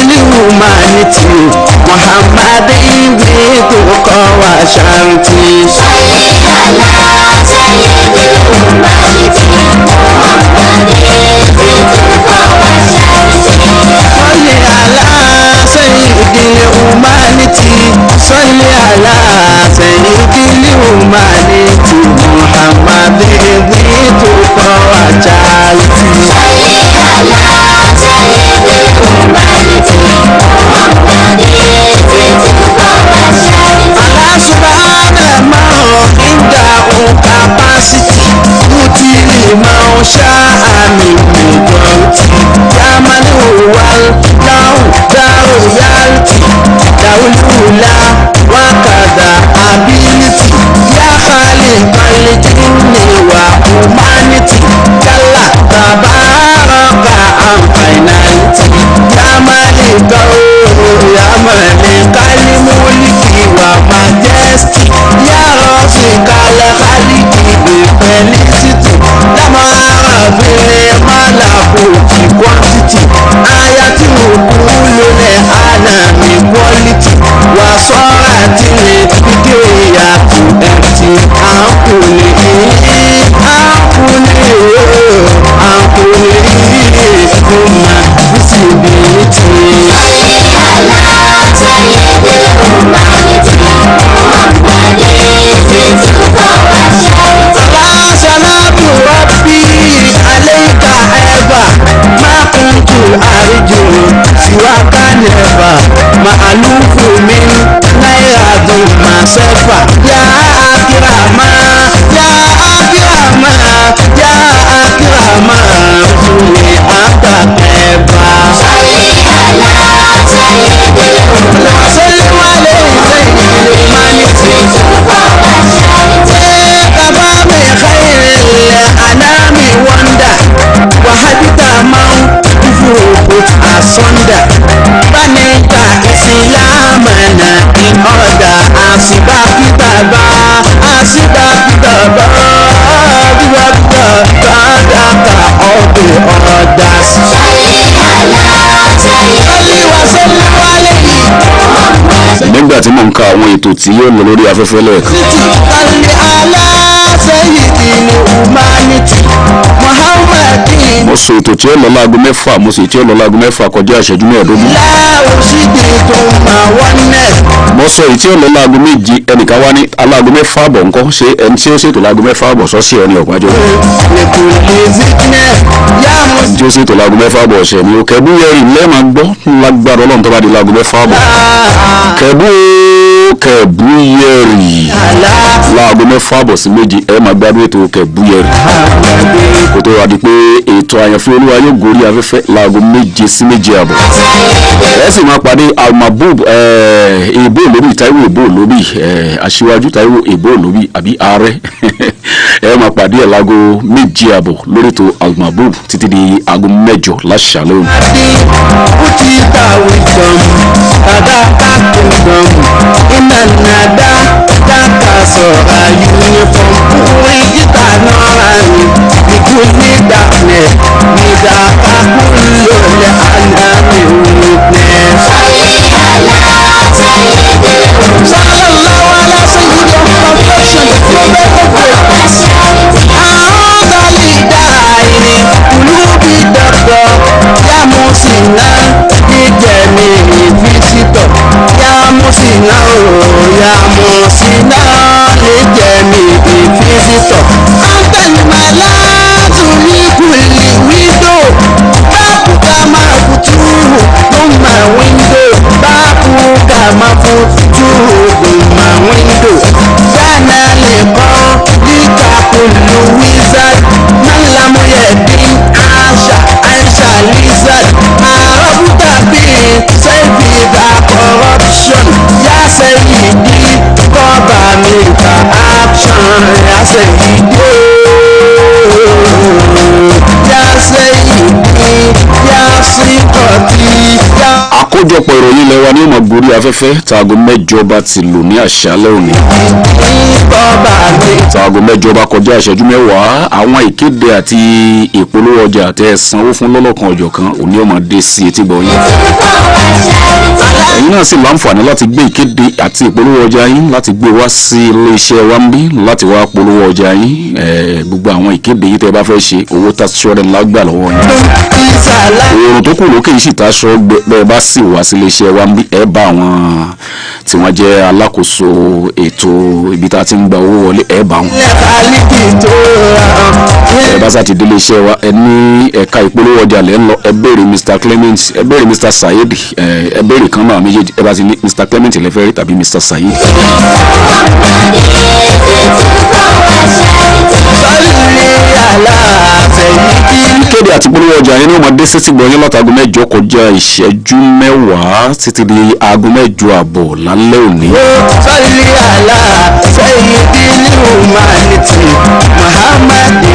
humanity Muhammad ibi tó kọ́ wa ṣáàtì. Sọ́yìn aláṣẹ́yìn ní humanity Muhammad ibi tó kọ́ wa ṣáàtì. Sọ́yìn aláṣẹ́yìn ní humanity. Sọ́yìn aláṣẹ́yìn ní humanity Muhammad ibi tó kọ́ wa ṣáàtì. Sọ́yìn aláṣẹ́yìn ní humanity Muhammad ibi tó kọ́ wa ṣáàtì. Allah subhanahu inda capacity utili maushaa min qudrati yaman wal law daru yalti dawlula wa kada ability ya khaliqal jinni wa humanity kalla tabaraka an finality ya malika ya malikal mulki wa majesty ya rafiqal khaliki bi felicity lama fi malakuti quantity ayati ukulu le anami quality wa sorati le fikiya to empty ankuli kuma visibility. Salatu Rabbi alayka eva ma kuntu arju siwaka never ma'alufu min nairadu masefa ya akirama ya akirama ya akirama sule akakeba asunder baneta islamana in order asibakitaba badaka all the others. nígbà tí mò ń ka àwọn ètò tí yóò lọ lórí afẹ́fẹ́ lẹ́ẹ̀kan. mo sọ ètò tí ó lọ láago mẹ́fà mo sì tí ó lọ láago mẹ́fà kọjá ìṣẹ́jú mẹ́ẹ̀ẹ́dógún. mo sọ èyí tí ó lọ láago méje ẹnìkan wá ní aláago mẹ́fà àbọ̀ ńkọ́ ṣé ẹni tí ó ṣètò láago mẹ́fà àbọ̀ sọ́sì ẹni ọ̀pájọ́. tí ó ṣètò láago mẹ́fà àbọ̀ ọ̀sẹ̀ ni o kẹ́bú yẹrì lẹ́ẹ̀ma gbọ́ lágbára ọlọ́run tó bá di láago mẹ́fà àbọ̀. kẹ́bú yẹrì láago mẹ́fà àbọ̀ sí méje ẹ máa gbádùn ètò kẹ́bú yẹrì. kò tó wá di pé ètò àyànfẹ́ olúwa yóò gorí afẹ́fẹ́ láago méje sí méje àbọ̀. ẹ sì máa pàdé almabub èbó olóbì Táíwò èbó olóbì aṣíwájú Táíwò èbó olóbì àbí ààrẹ ẹ máa pàdé ẹ̀ láago méje àbọ̀ lórí ètò almabub títí di aago mẹ́jọ láṣàlẹ̀ òní. àkójọpọ̀ ìròyìn ilẹ̀ wa ní ọmọ gborí afẹ́fẹ́ taago mẹ́jọ bá ti lù ní àṣálẹ́ òní. taago mẹ́jọ bá kọjá ìṣẹ́jú mẹ́wàá àwọn ìkéde àti ìpolówó ọjà tẹ́ ẹ sanwó fún lọ́lọ́kan ọ̀jọ̀kan òní ọmọ dé sí etí gbọ̀nyìn. ẹ̀yin náà sì láǹfààní láti gbé ìkéde àti ìpolówó ọjà yín láti gbé wá sí iléeṣẹ́ wa ń bí láti wá polówó ọjà yín gbogbo àwọn ìkéde yìí tẹ́ bá fẹ́ ṣe owó tásọ̀rẹ́ lágbà lọ́wọ́ yín. òòrùn tó kù lókè yìí sì táṣọ bẹ́ẹ̀ bá sì wá sí iléeṣẹ́ wa ń bí ẹ bá àwọn tí wọ́n jẹ́ alákòóso ètò ibi tá a ti ń gba owó wọlé ẹ bá wọn. ẹ bá sá ti délé iṣẹ́ wa ẹ ní ẹ̀ka ìpolówó ọjà lẹ́ ń lọ ẹ béèrè Mr Clement ẹ béèrè Mr Saheed ẹ béèrè kan náà méjèèjì ẹ bá ti ní Mr Clement lẹ́fẹ́ rí tàbí Mr Saheed. kéde àti polówó ọjà yẹn ní ọmọdé sétí gbọ̀nyẹ́ látàgọ́ mẹ́jọ kọjá ìṣẹ́jú mẹ́wàá títí di aago mẹ́jọ àbọ̀ lálẹ́ òní. sọ́lí àlá sẹ́yìndì ní humanity muhammadi.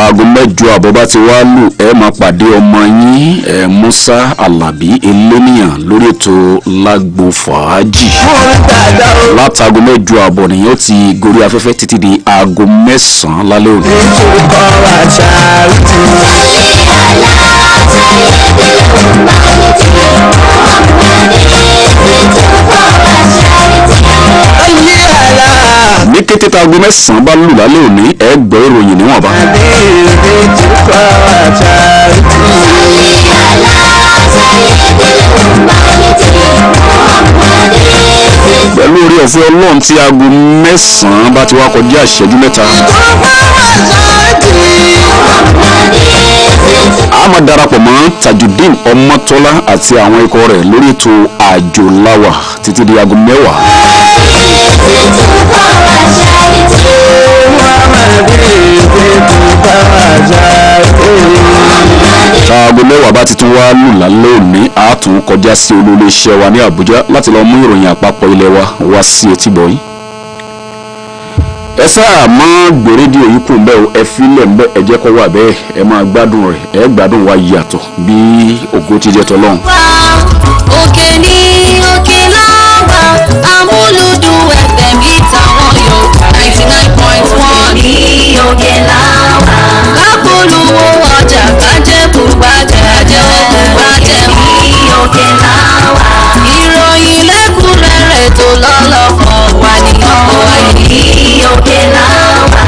aago mẹ́jọ àbọ̀ bá ti wá lù ẹ máa pàdé ọmọ yín Musa Alabi eléníyàn lórí ètò lágbo fàájì. látàgọ́ mẹ́jọ àbọ̀ nìyẹn ó ti gorí afẹ́fẹ́ títí di aago mẹ́sàn-án lálẹ́ òní. ní kété táago mẹ́sàn-án bá lù lálẹ́ òní ẹ gbọ́ ìròyìn níwọ̀nba. pẹ̀lú orí ọ̀fẹ́ Ọlọ́run tí aago mẹ́sàn-án bá ti wá kọjá ìṣẹ́jú mẹ́ta. a máa darapọ̀ mọ́ Tajudeen Ọmọ́tọ́lá àti àwọn ikọ̀ rẹ̀ lórí ètò àjòláwà títí di aago mẹ́wàá. aago mẹ́wàá bá ti tún wá lù lálẹ́ òní a tún kọjá sí olú iléeṣẹ́ wa ní Àbújá láti lọ mú ìròyìn àpapọ̀ ilé wa wá sí etí bọ̀yìn. ẹ sáà máa gbé rédíò yìí kù mbẹ́ o ẹ filẹ̀ mbẹ́ ẹ jẹ́ kó wà bẹ́ẹ̀ ẹ máa gbádùn rẹ̀ ẹ gbádùn wa yàtọ̀ bí ògo ti jẹ́ tọ́lọ́run. òkè ní òkè láwà Amúlùdùn FM ìtàwọn yóò 99.1 ní òkè láwà. kápolówó ọjà kájẹ́ bùbájẹ́ bùbájẹ́ ní òkè láwà. ìròyìn lẹ́kùnrẹ́rẹ́ tó lọ́lọ́kọ̀ wà ní òkè láwà.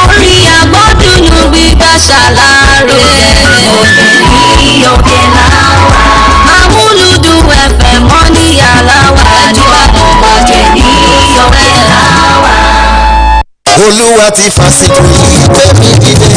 orí agbọ́dúnú gbígbà ṣàlàyé ní òkè láwà. Amúlùdùn FM Moniya láwà àdúrà òkè ní òkè láwà. olúwa ti fàṣìkò yìí gbé mi dìde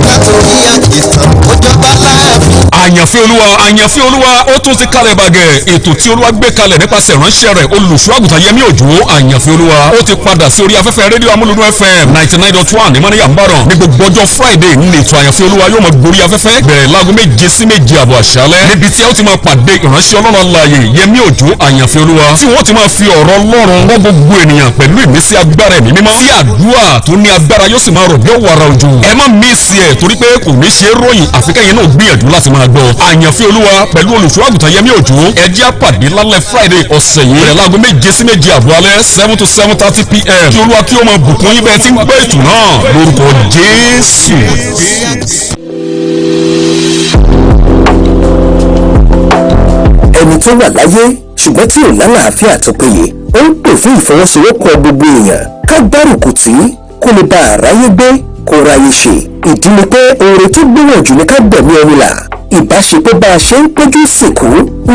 látòrí àkìtàn ó jọba láàfin. àyànfẹ́ olúwa ó tún ti kalẹ̀ bàgẹ́ ètò tí olúwa gbé kalẹ̀ nípasẹ̀ ìránṣẹ́ rẹ̀ olùṣọ́àgùtàn yẹmí òjò àyànfẹ́ olúwa ó ti padà sí orí afẹ́fẹ́ rédíò Amúlùdùn FM 99.1 ní Moniya Ìbàdàn ní gbogbo ọjọ́ Friday ní ètò àyànfẹ́ olúwa yóò máa gorí afẹ́fẹ́ bẹ̀rẹ̀ láago 7 sí 7 àbọ̀ àṣálẹ́ níbi tí a ó ti máa pàdé ìránṣẹ́ ọlọ́run alààyè yẹmí òjò àyànfẹ́ olúwa tí wọ́n ti máa fi ọ̀rọ̀ ọlọ́run wọ́n gbogbo ènìyàn pẹ̀lú ìmísí agbára ẹ̀mí mímọ́ tí àdúrà tó ní agbára yóò sì máa rọ̀ bí ọ̀wàrà òjò ẹ má mísì ẹ̀ torí pé kò ní ṣe é ròyìn àfikẹ́yìn náà gbìyànjú láti máa gbọ́ àyànfẹ́ olúwa pẹ̀lú olùṣọ́àgùtàn yẹmí òjò ẹ jẹ́ á pàdé lálẹ́ Friday ọ̀sẹ̀ yìí bẹ̀rẹ̀ láago 7 sí 7 àbọ̀ alẹ́ 7 to 7:30 p.m. kí olúwa kí ó máa bùkún yín bẹ́ẹ̀ tí ń gbọ́ ètò náà lórúkọ Jésù. ẹni tó wà láyé ṣùgbọ́n tí ò lálàáfíà tó péye ó ń pè fún ìfọwọ́sowọ́pọ̀ gbogbo èèyàn ká gbárùkù tí kó lè bá àráyé gbé kó ráyé ṣe ìdí ni pé oore tó gbìyànjú ní ká gbẹ̀mí ẹni là ìbáṣepọ̀ bá a ṣe ń péjú sìnkú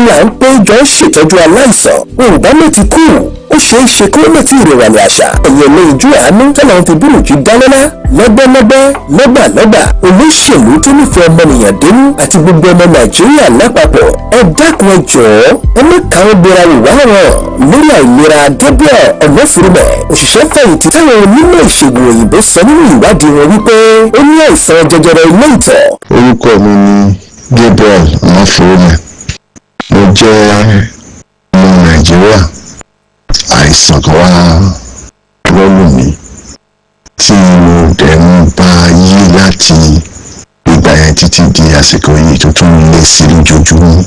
là ń péjọ ṣètọ́jú aláìsàn òǹgbà ló ti kú ó ṣeé ṣe kó lè ti ìrẹ̀wàlẹ̀ àṣà ẹ̀yẹ̀ lé ìjú àánú tọ́lá ń fi búrùjú dálọ́lá lọ́gbẹ́lọ́gbẹ́ lọ́gbàlọ́gbà olóṣèlú tó nífẹ̀ẹ́ ọmọnìyàn dénú àti gbogbo ọmọ Nàìjíríà lápapọ̀ ẹ dákun ẹ jọ̀ọ́ ẹ má káwọn gbéra wò wá rọ̀ lórí àìlera Gabriel Ọ̀nàfúrúmẹ̀ òṣìṣẹ́ fẹ̀yìntì táwọn onímọ̀ ìṣègùn òyìnbó sọ nínú ìwádìí wọn wípé ó ní àìsàn jẹjẹrẹ ilé ìtọ̀. orúkọ mi ni Gabriel Ọ̀nàfúrúmẹ̀ mo jẹ́ ọmọ Nàìjíríà àìsàn kan wá àsìkò yìí tó tún lé sí lójoojúmọ́.